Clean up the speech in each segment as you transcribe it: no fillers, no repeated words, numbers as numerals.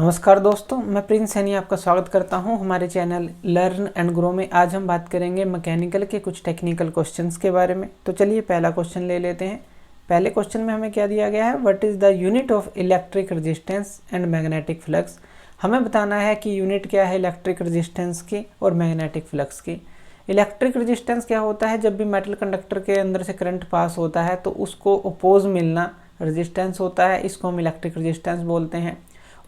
नमस्कार दोस्तों, मैं प्रिंस सैनी आपका स्वागत करता हूं हमारे चैनल लर्न एंड ग्रो में। आज हम बात करेंगे मैकेनिकल के कुछ टेक्निकल क्वेश्चंस के बारे में। तो चलिए पहला क्वेश्चन ले लेते हैं। पहले क्वेश्चन में हमें क्या दिया गया है, what is the unit of electric resistance and magnetic flux. हमें बताना है कि यूनिट क्या है इलेक्ट्रिक रेजिस्टेंस की और मैग्नेटिक फ्लक्स की। इलेक्ट्रिक रेजिस्टेंस क्या होता है, जब भी मेटल कंडक्टर के अंदर से करंट पास होता है तो उसको अपोज मिलना रेजिस्टेंस होता है, इसको हम इलेक्ट्रिक रेजिस्टेंस बोलते हैं।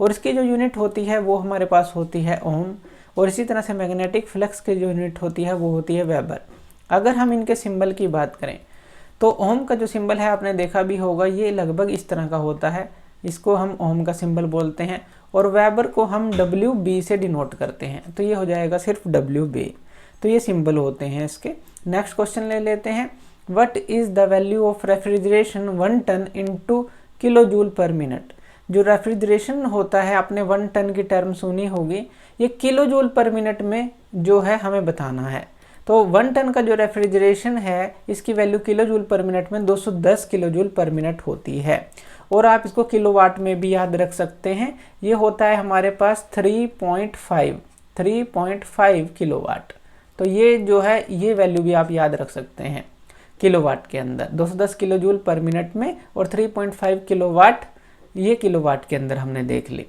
और इसकी जो यूनिट होती है वो हमारे पास होती है ओम। और इसी तरह से मैग्नेटिक फ्लक्स की जो यूनिट होती है वो होती है वेबर। अगर हम इनके सिंबल की बात करें तो ओम का जो सिंबल है आपने देखा भी होगा, ये लगभग इस तरह का होता है, इसको हम ओम का सिंबल बोलते हैं। और वेबर को हम WB से डिनोट करते हैं, तो ये हो जाएगा सिर्फ WB। तो ये सिंबल होते हैं इसके। नेक्स्ट क्वेश्चन ले लेते हैं, what is the value of refrigeration 1 ton into kilo joule per minute. जो रेफ्रिजरेशन होता है, आपने 1 टन की टर्म सुनी होगी, ये किलो जूल पर मिनट में जो है हमें बताना है। तो 1 टन का जो रेफ्रिजरेशन है इसकी value kilo joule per minute में 210 किलो जूल पर मिनट होती है। और आप इसको किलोवाट में भी याद रख सकते हैं, ये होता है हमारे पास 3.5 किलोवाट। तो ये जो है ये वैल्यू भी आप याद रख सकते हैं किलोवाट के अंदर, 210 किलो जूल पर मिनट में और 3.5 किलोवाट ये किलोवाट के अंदर हमने देख ली।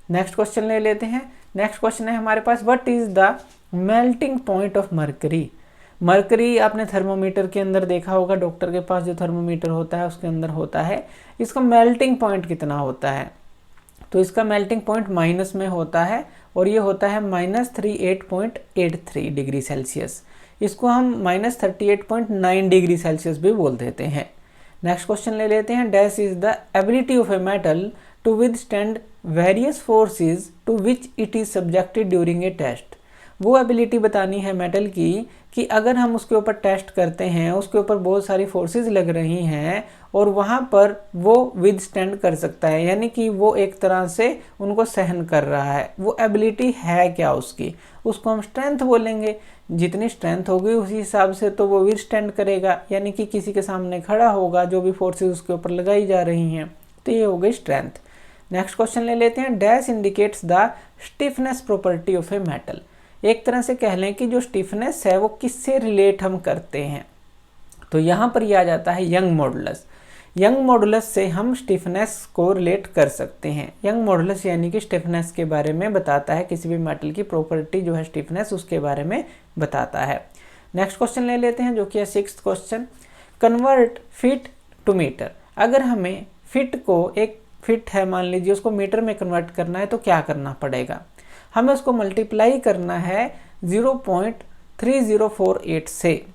नेक्स्ट क्वेश्चन ले लेते हैं। नेक्स्ट क्वेश्चन है हमारे पास, what is the melting point of mercury. Mercury आपने थर्मोमीटर के अंदर देखा होगा, डॉक्टर के पास जो थर्मोमीटर होता है उसके अंदर होता है, इसका मेल्टिंग पॉइंट कितना होता है। तो इसका मेल्टिंग पॉइंट माइनस में होता है और ये होता है -38.83 डिग्री सेल्सियस। इसको हम -38.9 डिग्री सेल्सियस भी बोल देते हैं। नेक्स्ट क्वेश्चन ले लेते हैं, dash is the ability of a metal to withstand various forces to which it is subjected during a test. वो एबिलिटी बतानी है मेटल की कि अगर हम उसके ऊपर टेस्ट करते हैं, उसके ऊपर बहुत सारी फोर्सेस लग रही हैं और वहाँ पर वो विदस्टैंड कर सकता है, यानी कि वो एक तरह से उनको सहन कर रहा है। वो एबिलिटी है क्या उसकी, उसको हम स्ट्रेंथ बोलेंगे। जितनी स्ट्रेंथ होगी उसी हिसाब से तो वो विदस्टैंड करेगा, यानी कि किसी के सामने खड़ा होगा जो भी फोर्सेस उसके ऊपर लगाई जा रही हैं। तो ये हो गई स्ट्रेंथ। नेक्स्ट क्वेश्चन ले लेते हैं, dash indicates the stiffness property of a metal. एक तरह से कह लें कि जो स्टिफनेस है वो किससे रिलेट हम करते हैं, तो यहाँ पर यह आ जाता है यंग मॉडुलस। यंग मॉडुलस से हम स्टिफनेस को रिलेट कर सकते हैं। यंग मॉडुलस यानी कि स्टिफनेस के बारे में बताता है, किसी भी मेटल की प्रॉपर्टी जो है स्टिफनेस उसके बारे में बताता है। नेक्स्ट क्वेश्चन ले लेते हैं जो कि है 6th question, convert feet to metre. अगर हमें फीट को, एक फीट है मान लीजिए, उसको मीटर में कन्वर्ट करना है तो क्या करना पड़ेगा, हमें उसको मल्टीप्लाई करना है 0.3048 से।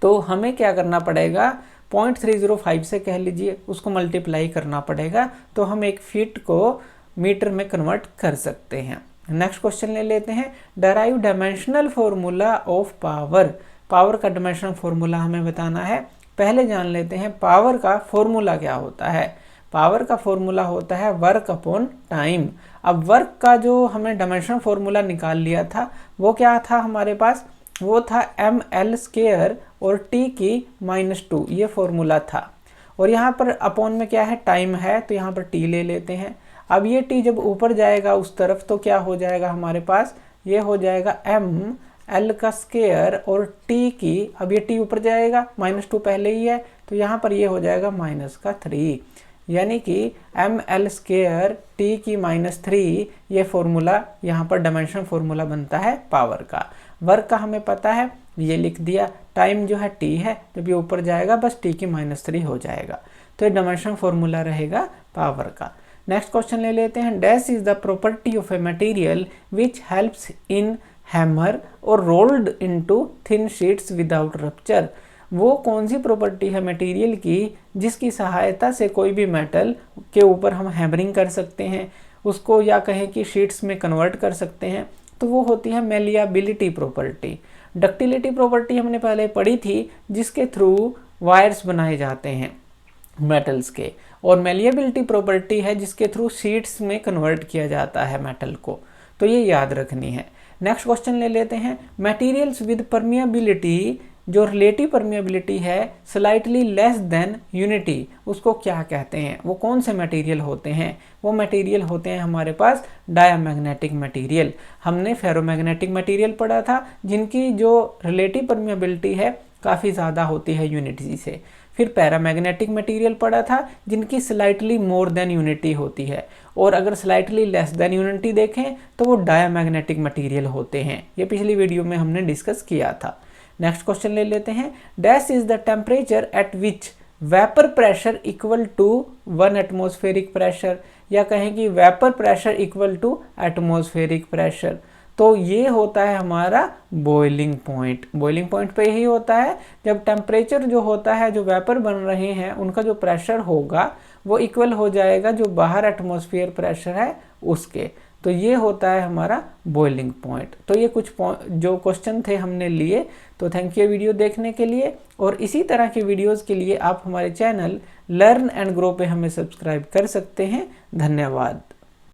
तो हमें क्या करना पड़ेगा, 0.305 से कह लीजिए, उसको मल्टीप्लाई करना पड़ेगा, तो हम एक फीट को मीटर में कन्वर्ट कर सकते हैं। नेक्स्ट क्वेश्चन ले लेते हैं, derive dimensional formula of power. Power का डायमेंशनल फॉर्मूला हमें बताना है। पहले जान लेते हैं पावर का फॉर्मूला क्या होता है। पावर का फॉर्मूला होता है वर्क अपॉन टाइम। अब वर्क का जो हमने डायमेंशनल फॉर्मूला निकाल लिया था वो क्या था हमारे पास, वो था ml² और t की -2, ये फॉर्मूला था। और यहाँ पर अपॉन में क्या है, टाइम है, तो यहाँ पर t ले लेते हैं। अब ये t जब ऊपर जाएगा उस तरफ तो क्या हो जाएगा हमारे पास, ये हो जाएगा ml² और t की, अब ये t ऊपर जाएगा, -2 पहले ही है, तो यहाँ पर ये हो जाएगा -3, यानी कि ml² t की -3, ये फॉर्मूला यहाँ पर डायमेंशनल फॉर्मूला बनता है पावर का। वर्क का हमें पता है, ये लिख दिया। टाइम जो है t है, जब ये ऊपर जाएगा बस t की -3 हो जाएगा। तो ये डायमेंशनल फॉर्मूला रहेगा पावर का। नेक्स्ट क्वेश्चन ले लेते हैं, dash is the property of a material which helps in hammer और rolled into thin sheets without rupture. वो कौन सी प्रॉपर्टी है मटेरियल की जिसकी सहायता से कोई भी मेटल के ऊपर हम हैमरिंग कर सकते हैं, उसको या कहें कि शीट्स में कन्वर्ट कर सकते हैं, तो वो होती है मेलिएबिलिटी प्रॉपर्टी। डक्टिलिटी प्रॉपर्टी हमने पहले पढ़ी थी, जिसके थ्रू वायर्स बनाए जाते हैं मेटल्स के, और मेलिएबिलिटी प्रॉपर्टी है जिसके थ्रू शीट्स में कन्वर्ट किया जाता है मेटल को। तो ये याद रखनी है। नेक्स्ट क्वेश्चन ले लेते हैं, मटेरियल्स विद परमिएबिलिटी जो रिलेटिव परमिएबिलिटी है स्लाइटली लेस देन यूनिटी, उसको क्या कहते हैं, वो कौन से मटेरियल होते हैं? वो मटेरियल होते हैं हमारे पास डायमैग्नेटिक मटेरियल। हमने फेरोमैग्नेटिक मटेरियल पढ़ा था जिनकी जो रिलेटिव परमिएबिलिटी है काफ़ी ज़्यादा होती है यूनिटी से। फिर पैरामैग्नेटिक मटेरियल पढ़ा था जिनकी स्लाइटली मोर देन यूनिटी होती है, और अगर स्लाइटली लेस देन यूनिटी देखें तो वो डायमैग्नेटिक मटेरियल होते हैं। ये पिछली वीडियो में हमने डिस्कस किया था। नेक्स्ट क्वेश्चन ले लेते हैं। Dash is the temperature at which vapour pressure equal to 1 atmospheric pressure, या कहें कि vapour pressure equal to atmospheric pressure. तो ये होता है हमारा बॉइलिंग पॉइंट। बॉइलिंग पॉइंट पे ही होता है जब टेम्परेचर जो होता है, जो वेपर बन रहे हैं उनका जो प्रेशर होगा वो इक्वल हो जाएगा जो बाहर एटमॉस्फेयर प्रेशर है उसके। तो ये होता है हमारा बॉइलिंग पॉइंट। तो ये कुछ जो क्वेश्चन थे हमने लिए। तो थैंक यू वीडियो देखने के लिए, और इसी तरह के वीडियोस के लिए आप हमारे चैनल लर्न एंड ग्रो पे हमें सब्सक्राइब कर सकते हैं। धन्यवाद।